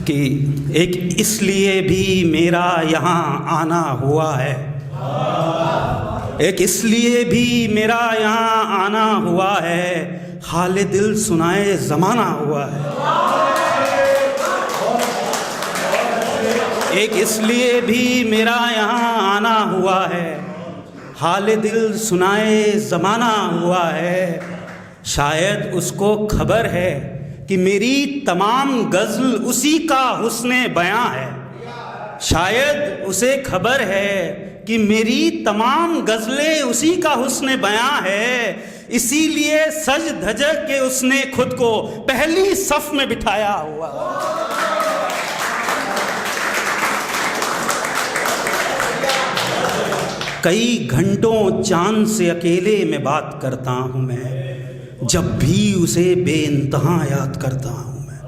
कि एक इसलिए भी मेरा यहाँ आना हुआ है, एक इसलिए भी मेरा यहाँ आना हुआ है, हाल दिल सुनाए ज़माना हुआ है। एक इसलिए भी मेरा यहाँ आना हुआ है, हाल दिल सुनाए ज़माना हुआ है। शायद उसको खबर है कि मेरी तमाम गज़ल उसी का हुस्ने बयां है। शायद उसे खबर है कि मेरी तमाम गज़लें उसी का हुस्ने बयां है। इसीलिए सज धज के उसने खुद को पहली सफ में बिठाया हुआ। कई घंटों चांद से अकेले में बात करता हूँ मैं, जब भी उसे बेइंतहा याद करता हूँ मैं।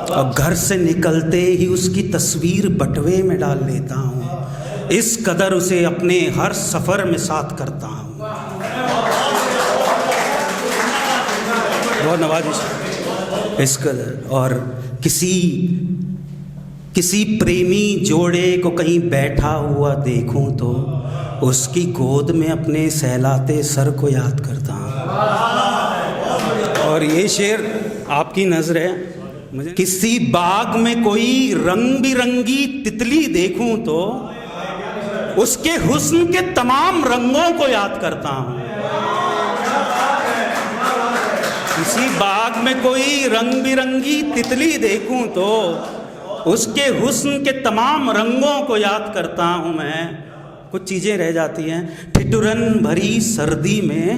और घर से निकलते ही उसकी तस्वीर बटुए में डाल लेता हूँ, इस कदर उसे अपने हर सफ़र में साथ करता हूँ। बहुत नवाजिश इस कदर। और किसी प्रेमी जोड़े को कहीं बैठा हुआ देखूं तो उसकी गोद में अपने सहलाते सर को याद करता हूँ। और ये शेर आपकी नज़र है मुझे। किसी बाग में कोई रंग बिरंगी तितली देखूं तो उसके हुस्न के तमाम रंगों को याद करता हूँ। किसी बाग में कोई रंग बिरंगी तितली देखूं तो उसके हुस्न के तमाम रंगों को याद करता हूँ मैं। कुछ चीज़ें रह जाती हैं। ठिठुरन भरी सर्दी में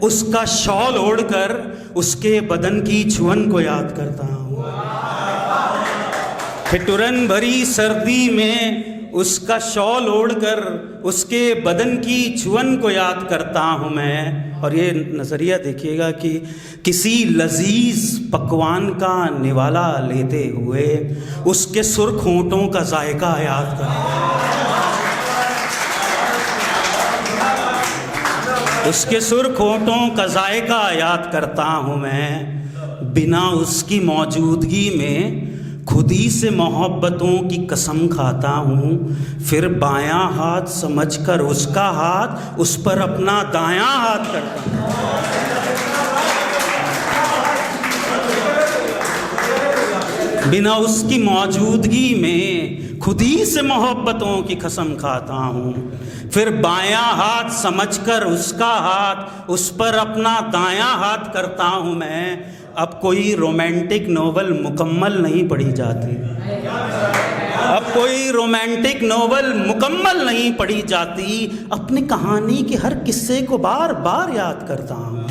उसका शॉल ओढ़कर उसके बदन की छुअन को याद करता हूँ। ठिठुरन भरी सर्दी में उसका शॉल ओढ़कर उसके बदन की छुअन को याद करता हूँ मैं। और ये नज़रिया देखिएगा कि किसी लजीज पकवान का निवाला लेते हुए उसके सुर्ख होंठों का जायका याद करता हूँ। उसके सुर्ख होंठों का जायका याद करता हूँ मैं। बिना उसकी मौजूदगी में खुद ही से मोहब्बतों की कसम खाता हूँ। फिर बायां हाथ समझकर उसका हाथ उस पर अपना दायां हाथ करता हूँ। बिना उसकी मौजूदगी में खुद ही से मोहब्बतों की कसम खाता हूँ। फिर बायां हाथ समझकर उसका हाथ उस पर अपना दायां हाथ करता हूँ मैं। अब कोई रोमांटिक नोवेल मुकम्मल नहीं पढ़ी जाती, अब कोई रोमांटिक नोवेल मुकम्मल नहीं पढ़ी जाती। अपनी कहानी के हर किस्से को बार बार याद करता हूँ।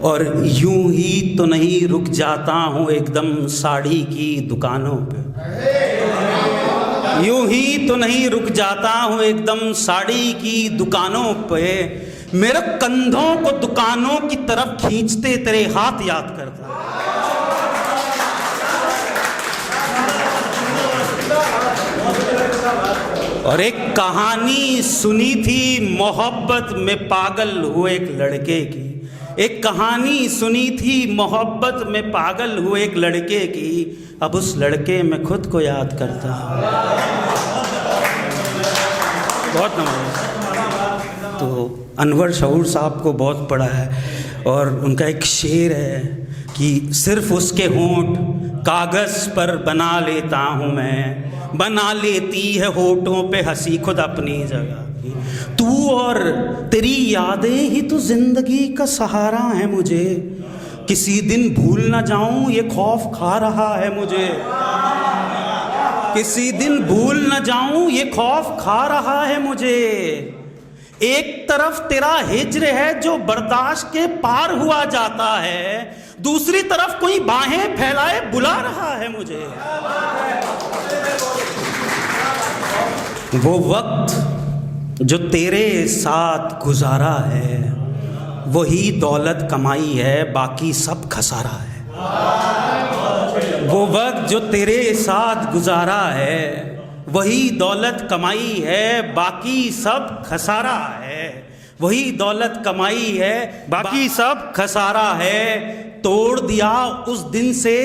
और यूं ही तो नहीं रुक जाता हूँ एकदम साड़ी की दुकानों पे, यूं ही तो नहीं रुक जाता हूँ एकदम साड़ी की दुकानों पे। मेरे कंधों को दुकानों की तरफ खींचते तेरे हाथ याद करता। और एक कहानी सुनी थी मोहब्बत में पागल हुए एक लड़के की, एक कहानी सुनी थी मोहब्बत में पागल हुए एक लड़के की। अब उस लड़के में खुद को याद करता हूँ। बहुत नवाज़। तो अनवर शऊर साहब को बहुत पढ़ा है और उनका एक शेर है कि सिर्फ उसके होंठ कागज़ पर बना लेता हूँ मैं, बना लेती है होठों पे हंसी खुद अपनी जगह। तू और तेरी यादें ही तो जिंदगी का सहारा है मुझे, किसी दिन भूल ना जाऊं ये खौफ खा रहा है मुझे। किसी दिन भूल ना जाऊं ये खौफ खा रहा है मुझे। एक तरफ तेरा हिज्र है जो बर्दाश्त के पार हुआ जाता है, दूसरी तरफ कोई बाहें फैलाए बुला रहा है मुझे। वो वक्त जो तेरे साथ गुजारा है वही दौलत कमाई है, बाकी सब खसारा है। वो वक्त जो तेरे साथ गुजारा है वही दौलत कमाई है, बाकी सब खसारा है। वही दौलत कमाई है, बाकी सब खसारा है। तोड़ दिया उस दिन से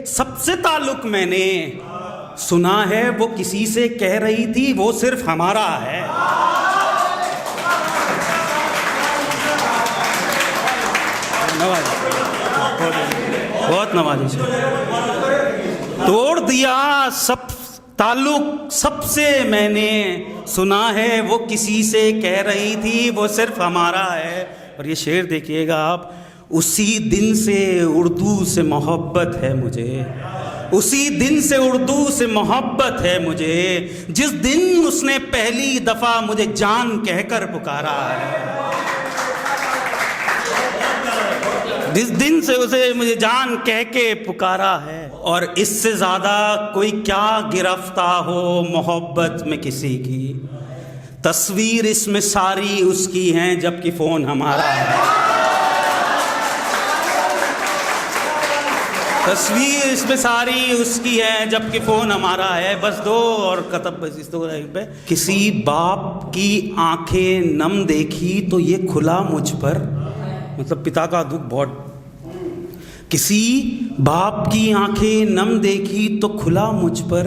सबसे ताल्लुक मैंने, सुना है वो किसी से कह रही थी वो सिर्फ हमारा है। बहुत नवाजी। तोड़ दिया सब ताल्लुक सबसे मैंने, सुना है वो किसी से कह रही थी वो सिर्फ हमारा है। और ये शेर देखिएगा आप, उसी दिन से उर्दू से मोहब्बत है मुझे, उसी दिन से उर्दू से मोहब्बत है मुझे, जिस दिन उसने पहली दफा मुझे जान कहकर पुकारा है, जिस दिन से उसे मुझे जान कह के पुकारा है। और इससे ज़्यादा कोई क्या गिरफ्तार हो मोहब्बत में किसी की, तस्वीर इसमें सारी उसकी है जबकि फ़ोन हमारा है। तस्वीर इसमें सारी उसकी है जबकि फ़ोन हमारा है। बस दो और कतब बस इस दो पे। किसी बाप की आंखें नम देखी तो ये खुला मुझ पर, मतलब पिता का दुख बहुत। किसी बाप की आंखें नम देखी तो खुला मुझ पर,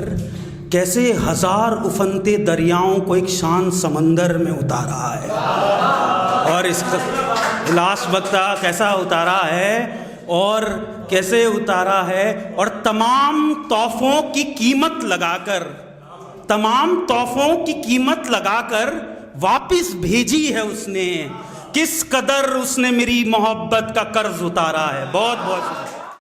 कैसे हजार उफनते दरियाओं को एक शान समंदर में उतारा है। और इसका लास्ट बक्ता कैसा उतारा है और कैसे उतारा है, और तमाम तोहफों की कीमत लगाकर, तमाम तोहफों की कीमत लगाकर वापस भेजी है उसने। किस कदर उसने मेरी मोहब्बत का कर्ज उतारा है। बहुत बहुत